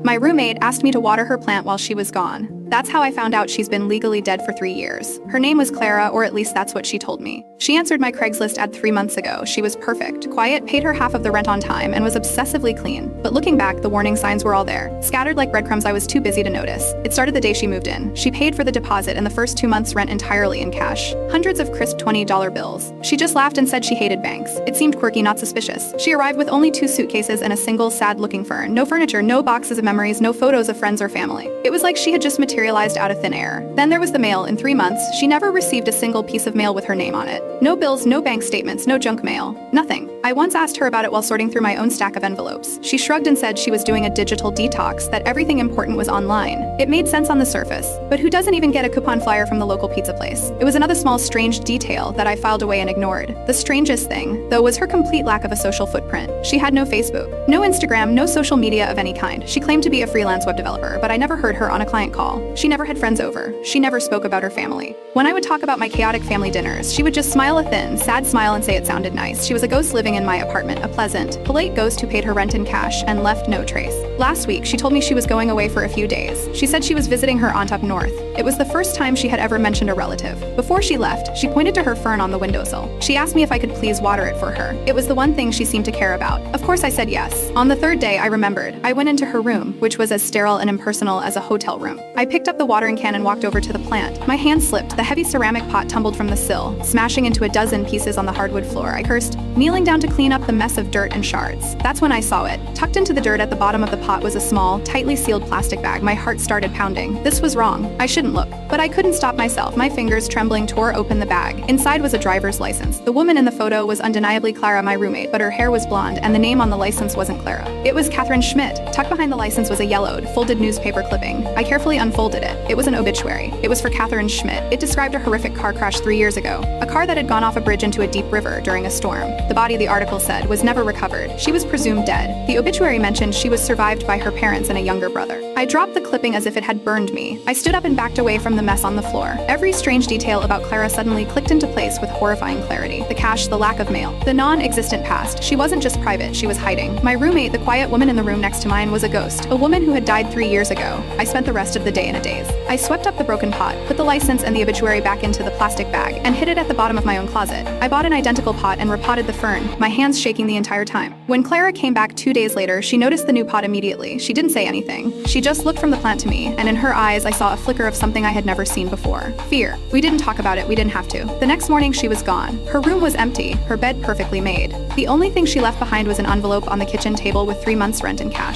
My roommate asked me to water her plant while she was gone. That's how I found out she's been legally dead for 3 years. Her name was Clara, or at least that's what she told me. She answered my Craigslist ad 3 months ago. She was perfect, quiet, paid her half of the rent on time, and was obsessively clean. But looking back, the warning signs were all there. Scattered like breadcrumbs, I was too busy to notice. It started the day she moved in. She paid for the deposit and the first 2 months' rent entirely in cash. Hundreds of crisp $20 bills. She just laughed and said she hated banks. It seemed quirky, not suspicious. She arrived with only 2 suitcases and a single sad-looking fern. No furniture, no boxes of memories, no photos of friends or family. It was like she had just materialized out of thin air. Then there was the mail. In 3 months, she never received a single piece of mail with her name on it. No bills, no bank statements, no junk mail. Nothing. I once asked her about it while sorting through my own stack of envelopes. She shrugged and said she was doing a digital detox, that everything important was online. It made sense on the surface, but who doesn't even get a coupon flyer from the local pizza place? It was another small strange detail that I filed away and ignored. The strangest thing, though, was her complete lack of a social footprint. She had no Facebook, no Instagram, no social media of any kind. She claimed to be a freelance web developer, but I never heard her on a client call. She never had friends over. She never spoke about her family. When I would talk about my chaotic family dinners, she would just smile a thin, sad smile and say it sounded nice. She was a ghost living in my apartment, a pleasant, polite ghost who paid her rent in cash and left no trace. Last week, she told me she was going away for a few days. She said she was visiting her aunt up north. It was the first time she had ever mentioned a relative. Before she left, she pointed to her fern on the windowsill. She asked me if I could please water it for her. It was the one thing she seemed to care about. Of course I said yes. On the 3rd day, I remembered. I went into her room, which was as sterile and impersonal as a hotel room. I picked up the watering can and walked over to the plant. My hand slipped. The heavy ceramic pot tumbled from the sill, smashing into a dozen pieces on the hardwood floor. I cursed, kneeling down to clean up the mess of dirt and shards. That's when I saw it. Tucked into the dirt at the bottom of the pot was a small, tightly sealed plastic bag. My heart started pounding. This was wrong. I shouldn't look. But I couldn't stop myself. My fingers, trembling, tore open the bag. Inside was a driver's license. The woman in the photo was undeniably Clara, my roommate, but her hair was blonde, and the name on the license wasn't Clara. It was Catherine Schmidt. Tucked behind the license was a yellowed, folded newspaper clipping. I carefully unfolded it. It was an obituary. It was for Catherine Schmidt. It described a horrific car crash 3 years ago. A car that had gone off a bridge into a deep river during a storm. The body, the article said, was never recovered. She was presumed dead. The obituary mentioned she was survived by her parents and a younger brother. I dropped the clipping as if it had burned me. I stood up and backed away from the mess on the floor. Every strange detail about Clara suddenly clicked into place with horrifying clarity. The cash, the lack of mail, the non-existent past. She wasn't just private, she was hiding. My roommate, the quiet woman in the room next to mine, was a ghost. A woman who had died 3 years ago. I spent the rest of the day in a daze. I swept up the broken pot, put the license and the obituary back into the plastic bag, and hid it at the bottom of my own closet. I bought an identical pot and repotted the fern, my hands shaking the entire time. When Clara came back 2 days later, she noticed the new pot immediately. She didn't say anything. She just looked from the plant to me, and in her eyes I saw a flicker of something I had never seen before. Fear. We didn't talk about it, we didn't have to. The next morning she was gone. Her room was empty, her bed perfectly made. The only thing she left behind was an envelope on the kitchen table with 3 months' rent in cash.